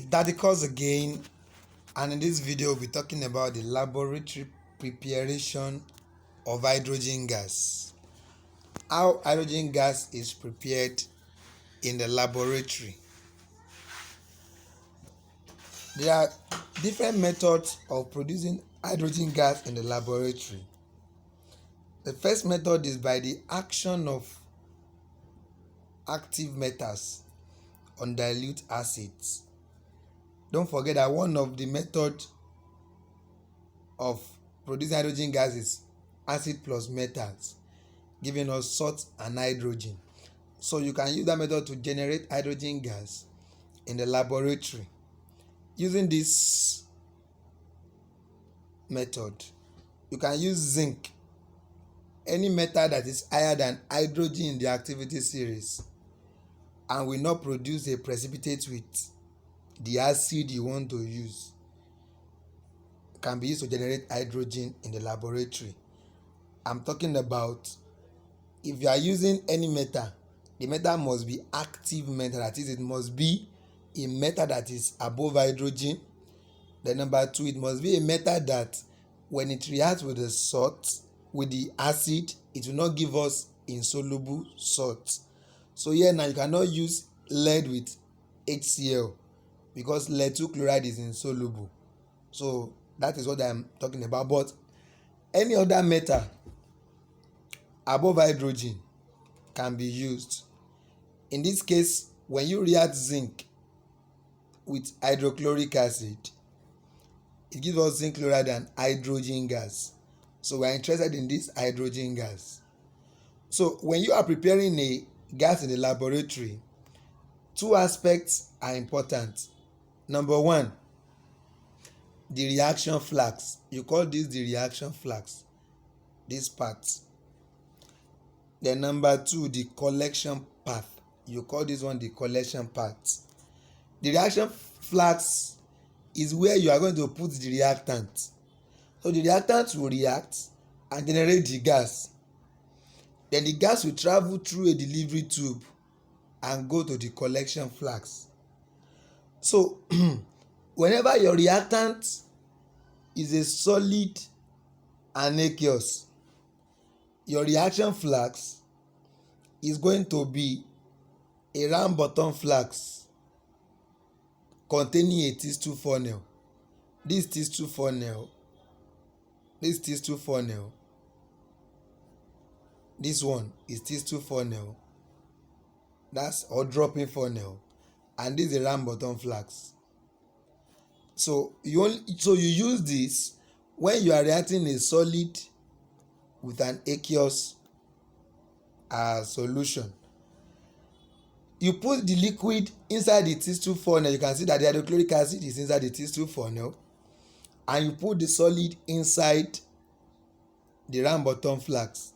Dadicus again, and in this video we'll be talking about the laboratory preparation of hydrogen gas. How hydrogen gas is prepared in the laboratory. There are different methods of producing hydrogen gas in the laboratory. The first method is by the action of active metals on dilute acids. Don't forget that one of the methods of producing hydrogen gas is acid plus metals, giving us salt and hydrogen. So you can use that method to generate hydrogen gas in the laboratory. Using this method, you can use zinc, any metal that is higher than hydrogen in the activity series, and will not produce a precipitate with the acid you want to use, can be used to generate hydrogen in the laboratory. I'm talking about if you are using any metal, the metal must be active metal, that is, it must be a metal that is above hydrogen. Then number two, it must be a metal that when it reacts with the salt, with the acid, it will not give us insoluble salt. So here now you cannot use lead with HCl because lead 2 chloride is insoluble. So that is what I'm talking about. But any other metal above hydrogen can be used. In this case, when you react zinc with hydrochloric acid, it gives us zinc chloride and hydrogen gas. So we are interested in this hydrogen gas. So when you are preparing a gas in the laboratory, two aspects are important. Number one, the reaction flask. You call this the reaction flask, this part. Then number two, the collection path. You call this one the collection path. The reaction flask is where you are going to put the reactant. So the reactant will react and generate the gas. Then the gas will travel through a delivery tube and go to the collection flask. So whenever your reactant is a solid and aqueous, your reaction flask is going to be a round bottom flask containing a test tube funnel. This test tube funnel, this one is test tube funnel, that's or dropping funnel, and this is a round bottom flask. So you use this when you are reacting a solid with an aqueous solution. You put the liquid inside the test tube funnel. You can see that the hydrochloric acid is inside the test tube funnel, and you put the solid inside the round bottom flask.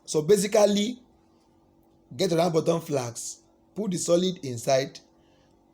So basically, get a round bottom flask, put the solid inside,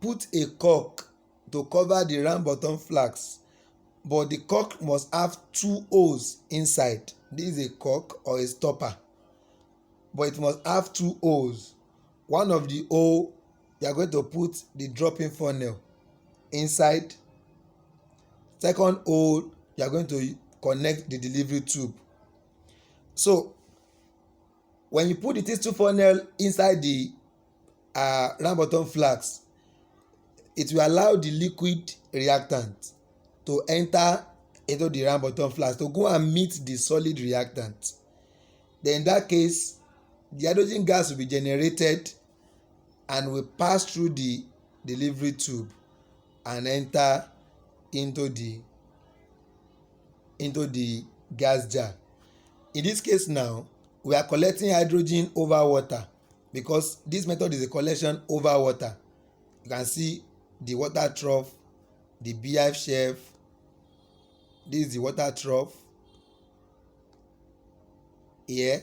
put a cork to cover the round bottom flask, but the cork must have 2 holes inside. This is a cork or a stopper, but it must have 2 holes. One of the hole, you are going to put the dropping funnel inside. Second hole, you are going to connect the delivery tube. So when you put the test tube funnel inside the round bottom flask, it will allow the liquid reactant to enter into the round bottom flask to go and meet the solid reactant. Then in that case, the hydrogen gas will be generated and will pass through the delivery tube and enter into the gas jar. In this case now, we are collecting hydrogen over water because this method is a collection over water. You can see the water trough, the beehive shelf. This is the water trough here,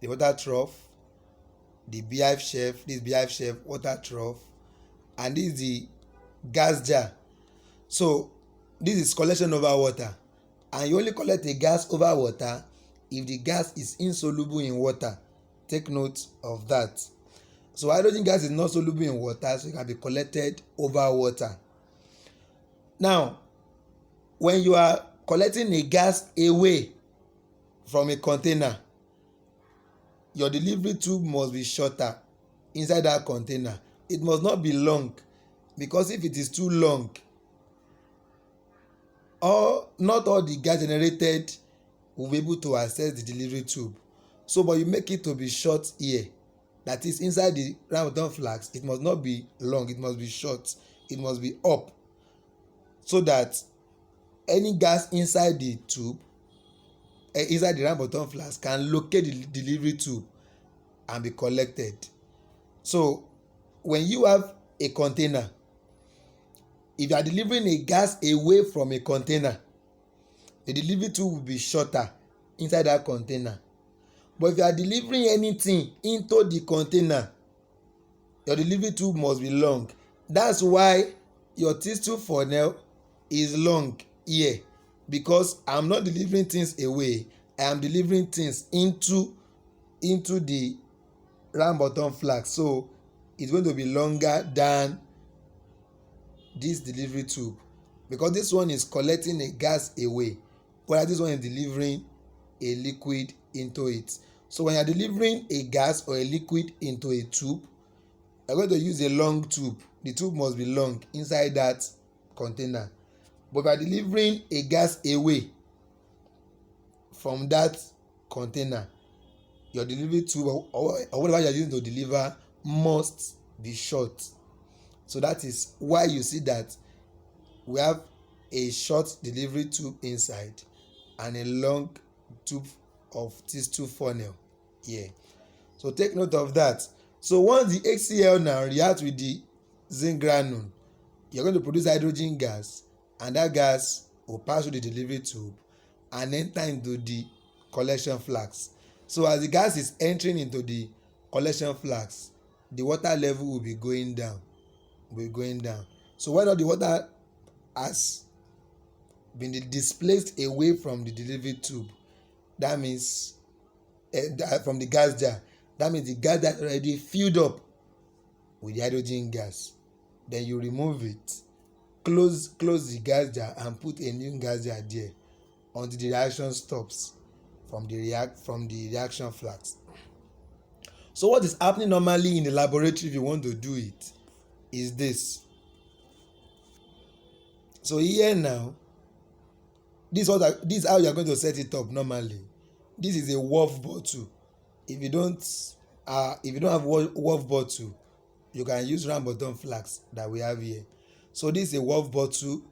the water trough, the beehive shelf, this beehive shelf, water trough, and this is the gas jar. So this is collection over water, and you only collect a gas over water if the gas is insoluble in water. Take note of that. So hydrogen gas is not soluble in water, so it can be collected over water. Now, when you are collecting a gas away from a container, your delivery tube must be shorter inside that container. It must not be long, because if it is too long, not all the gas generated will be able to access the delivery tube. So, but you make it to be short here. That is, inside the round bottom flask, it must not be long, it must be short, it must be up, so that any gas inside the tube, inside the round bottom flask, can locate the delivery tube and be collected. So when you have a container, if you are delivering a gas away from a container, the delivery tube will be shorter inside that container. But if you are delivering anything into the container, your delivery tube must be long. That's why your tube funnel is long here, because I'm not delivering things away, I am delivering things into the round bottom flask. So it's going to be longer than this delivery tube, because this one is collecting a gas away, whereas this one is delivering a liquid into it. So when you are delivering a gas or a liquid into a tube, you are going to use a long tube. The tube must be long inside that container. But if you are delivering a gas away from that container, your delivery tube or whatever you are using to deliver must be short. So that is why you see that we have a short delivery tube inside and a long tube of this tube funnel here. So take note of that. So once the HCl now reacts with the zinc granule, you're going to produce hydrogen gas, and that gas will pass through the delivery tube and enter into the collection flask. So as the gas is entering into the collection flask, the water level will be going down. So when all the water has been displaced away from the delivery tube, that means from the gas jar, that means the gas jar already filled up with the hydrogen gas. Then you remove it, close the gas jar and put a new gas jar there until the reaction stops from the reaction flask. So what is happening normally in the laboratory if you want to do it is this. So here now, this is how you are going to set it up normally. This is a WUF bottle. If you don't have WUF bottle, you can use round bottom flask that we have here. So this is a WUF bottle.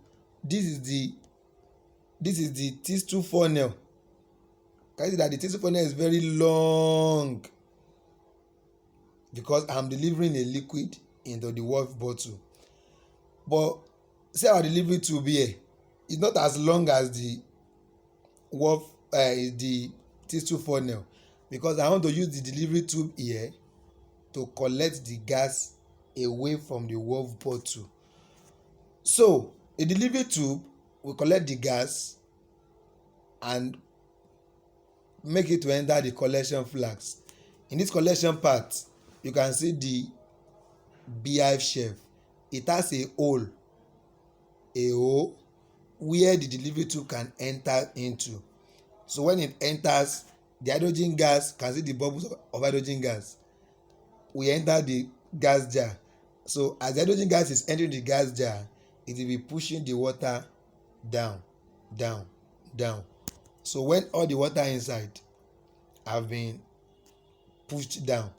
This is the tissue funnel. Can you see that the tissue funnel is very long, because I'm delivering a liquid into the WUF bottle. But say our delivery tube here is not as long as the the tissue funnel, because I want to use the delivery tube here to collect the gas away from the WUF bottle. So a delivery tube will collect the gas and make it to enter the collection flask. In this collection part, you can see the beehive shelf. It has a hole where the delivery tube can enter into. So when it enters, the hydrogen gas, can see the bubbles of hydrogen gas, we enter the gas jar. So as the hydrogen gas is entering the gas jar, it will be pushing the water down. So when all the water inside have been pushed down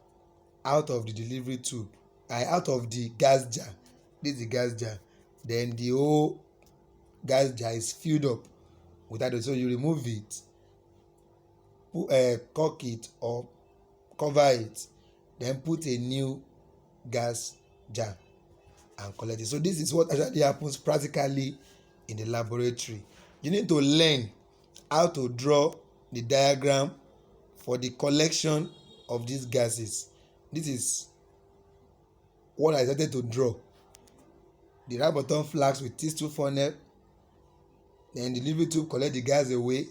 out of the delivery tube, out of the gas jar, this is the gas jar, then the whole gas jar is filled up with hydrogen. So you remove it, cork it or cover it, then put a new gas jar and collect it. So this is what actually happens practically in the laboratory. You need to learn how to draw the diagram for the collection of these gases. This is what I started to draw. The round bottom flask with tissue funnel, then the delivery tube collect the gas away,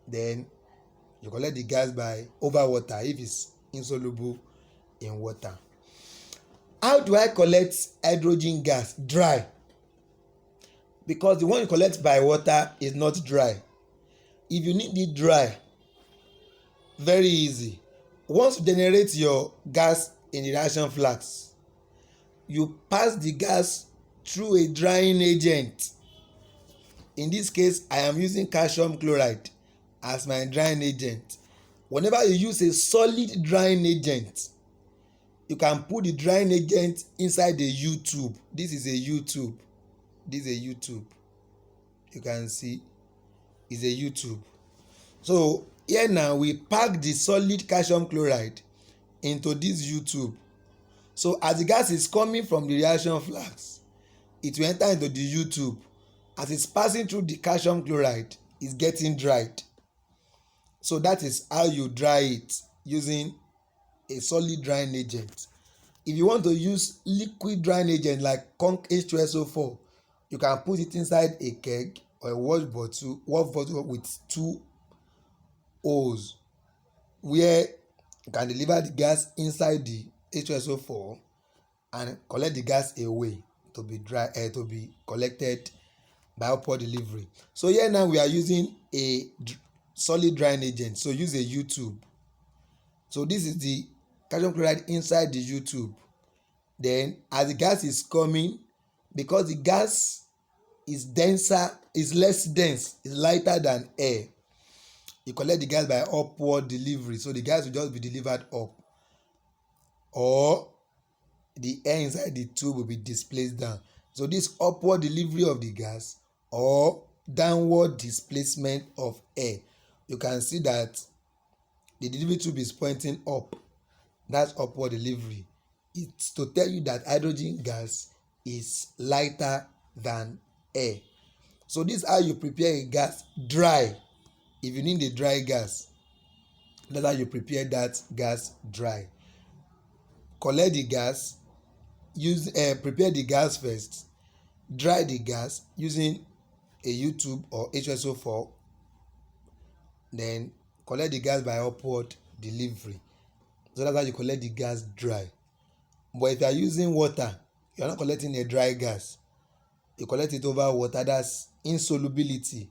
then you collect the gas by over water if it's insoluble, in water. How do I collect hydrogen gas? Dry. Because the one you collect by water is not dry. If you need it dry, very easy. Once you generate your gas in the reaction flask, you pass the gas through a drying agent. In this case, I am using calcium chloride as my drying agent. Whenever you use a solid drying agent, you can put the drying agent inside the U-tube. This is a U-tube. This is a U-tube. You can see is a U-tube. So here now we pack the solid calcium chloride into this U-tube. So as the gas is coming from the reaction flask, it will enter into the U-tube. As it's passing through the calcium chloride, it's getting dried. So that is how you dry it, using a solid drying agent. If you want to use liquid drying agent like conc H2SO4, you can put it inside a keg or a wash bottle with 2 holes, where you can deliver the gas inside the H2SO4 and collect the gas away to be collected by upward delivery. So here now we are using a solid drying agent, so use a U-tube. So this is the calcium chloride inside the U-tube. Then as the gas is coming, because the gas is denser, is less dense, is lighter than air, you collect the gas by upward delivery. So the gas will just be delivered up, or the air inside the tube will be displaced down. So this upward delivery of the gas or downward displacement of air, you can see that the delivery tube is pointing up. That's upward delivery. It's to tell you that hydrogen gas is lighter than air. So this is how you prepare a gas dry. If you need a dry gas, that's how you prepare that gas dry. Collect the gas, prepare the gas first, dry the gas using a U-tube or H2SO4, then collect the gas by upward delivery. So that's how you collect the gas dry. But if you are using water, you are not collecting a dry gas. You collect it over water. That's insolubility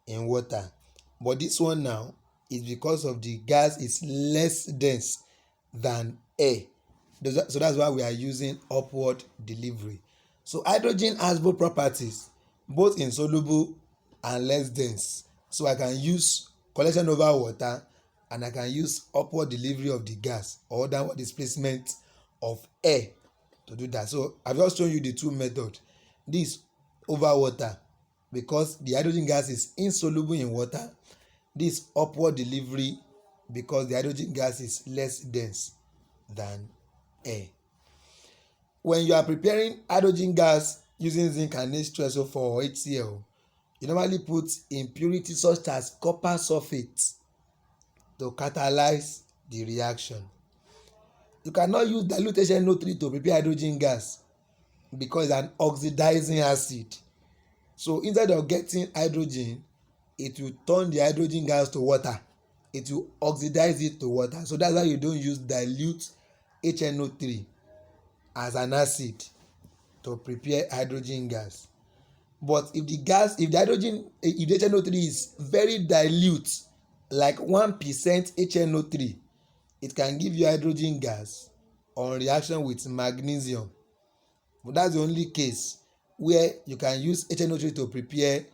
in water. But this one now is because of the gas is less dense than air. So that's why we are using upward delivery. So hydrogen has both properties, both insoluble and less dense. So I can use collection over water, and I can use upward delivery of the gas or downward displacement of air to do that. So I've just shown you the two methods. This over water, because the hydrogen gas is insoluble in water. This upward delivery, because the hydrogen gas is less dense than air. When you are preparing hydrogen gas using zinc and H2SO4 or HCl, you normally put impurities such as copper sulfate to catalyze the reaction. You cannot use dilute HNO3 to prepare hydrogen gas because it's an oxidizing acid. So instead of getting hydrogen, it will turn the hydrogen gas to water. It will oxidize it to water. So that's why you don't use dilute HNO3 as an acid to prepare hydrogen gas. But if the HNO3 is very dilute, like 1% HNO3, it can give you hydrogen gas on reaction with magnesium. But that's the only case where you can use HNO3 to prepare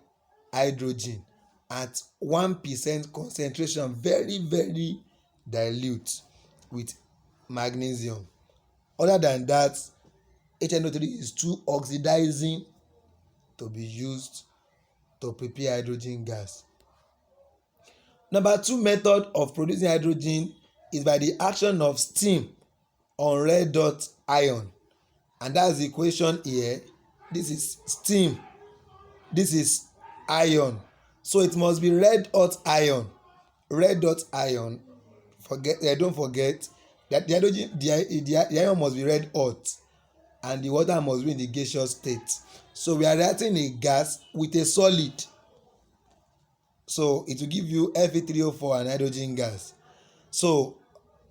hydrogen at 1% concentration, very, very dilute with magnesium. Other than that, HNO3 is too oxidizing to be used to prepare hydrogen gas. Number 2 method of producing hydrogen is by the action of steam on red hot iron. And that's the equation here. This is steam. This is iron. So it must be red hot iron. Red hot iron. Don't forget that the iron must be red hot and the water must be in the gaseous state. So we are reacting a gas with a solid. So it will give you Fe3O4 and hydrogen gas. So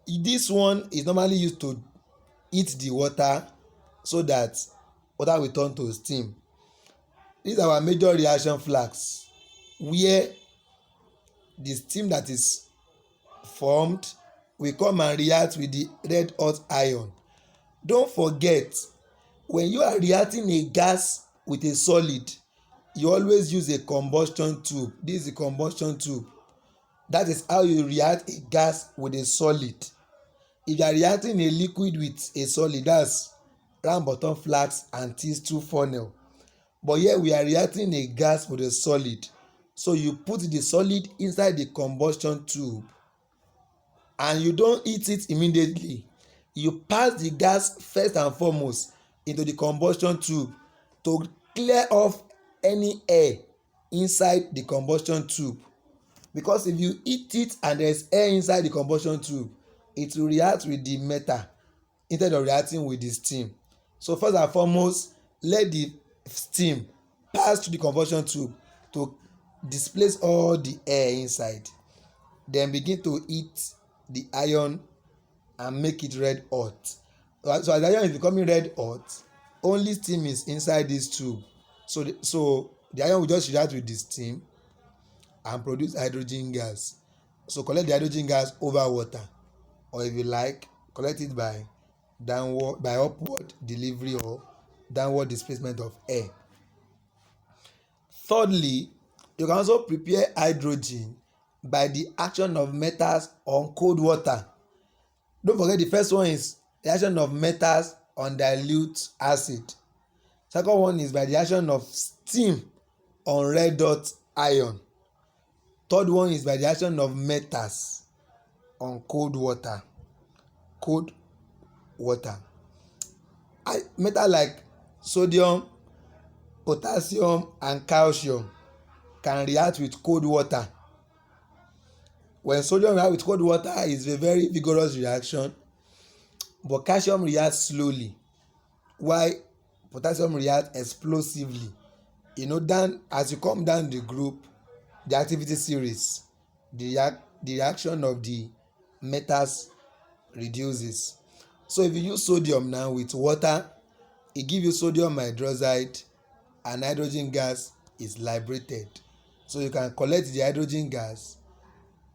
This one is normally used to heat the water so that water will turn to steam. These are our major reaction flags where the steam that is formed will come and react with the red hot iron. Don't forget, when you are reacting a gas with a solid, you always use a combustion tube. This is a combustion tube. That is how you react a gas with a solid. If you are reacting a liquid with a solid, that's round bottom flask and T2 funnel. But here we are reacting a gas with a solid. So you put the solid inside the combustion tube and you don't heat it immediately. You pass the gas first and foremost into the combustion tube to clear off any air inside the combustion tube. Because if you heat it and there is air inside the combustion tube, it will react with the metal instead of reacting with the steam. So first and foremost, let the steam pass through the combustion tube to displace all the air inside. Then begin to heat the iron and make it red hot. So as the iron is becoming red hot, only steam is inside this tube. So the iron will just react with the steam and produce hydrogen gas. So collect the hydrogen gas over water, or if you like, collect it by upward delivery or downward displacement of air. Thirdly, you can also prepare hydrogen by the action of metals on cold water. Don't forget, the first one is the action of metals on dilute acid. Second one is by the action of steam on red hot iron. Third one is by the action of metals on cold water. Metal like sodium, potassium and calcium can react with cold water. When sodium reacts with cold water, it's a very vigorous reaction, but calcium reacts slowly while potassium reacts explosively. As you come down the group, the activity series, the reaction of the metals reduces. So if you use sodium now with water, it gives you sodium hydroxide and hydrogen gas is liberated. So you can collect the hydrogen gas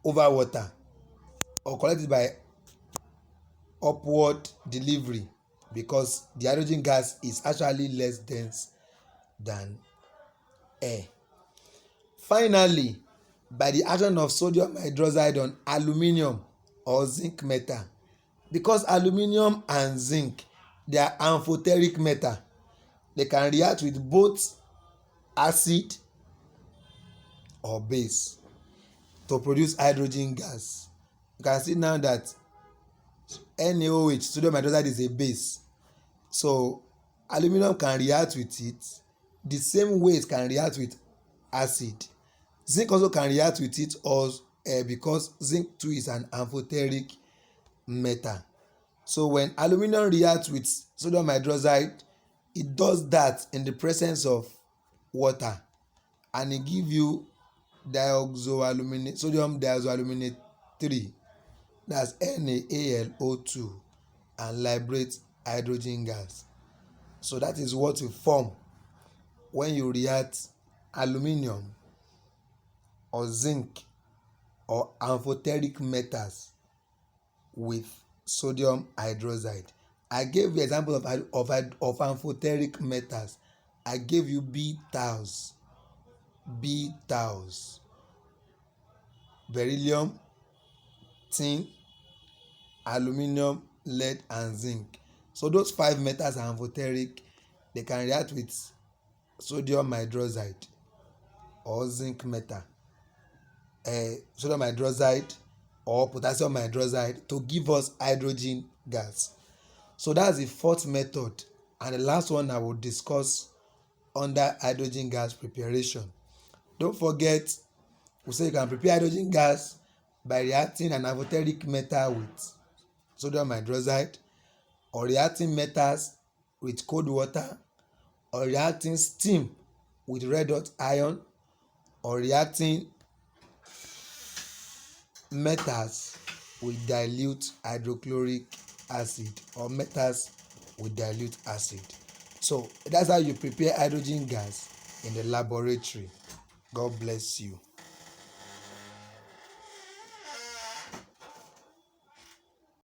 over water or collect it by upward delivery, because the hydrogen gas is actually less dense than air. Finally, by the action of sodium hydroxide on aluminium or zinc metal, because aluminium and zinc, they are amphoteric metal, they can react with both acid or base to produce hydrogen gas. You can see now that NaOH, sodium hydroxide, is a base, so aluminum can react with it the same way it can react with acid. Zinc also can react with it also, because zinc too is an amphoteric metal. So when aluminum reacts with sodium hydroxide, it does that in the presence of water, and it gives you sodium dioxoaluminate 3, that's NaAlO2, and liberates hydrogen gas. So that is what will form when you react aluminium or zinc or amphoteric metals with sodium hydroxide. I gave you example of amphoteric metals. I gave you B-taus, beryllium, tin, aluminium, lead and zinc. So those 5 metals are amphoteric. They can react with sodium hydroxide or zinc metal, sodium hydroxide or potassium hydroxide to give us hydrogen gas. So that's the fourth method and the last one I will discuss under hydrogen gas preparation. Don't forget, we say you can prepare hydrogen gas by reacting an amphoteric metal with sodium hydroxide, or reacting metals with cold water, or reacting steam with red hot iron, or reacting metals with dilute hydrochloric acid or metals with dilute acid. So that's how you prepare hydrogen gas in the laboratory. God bless you.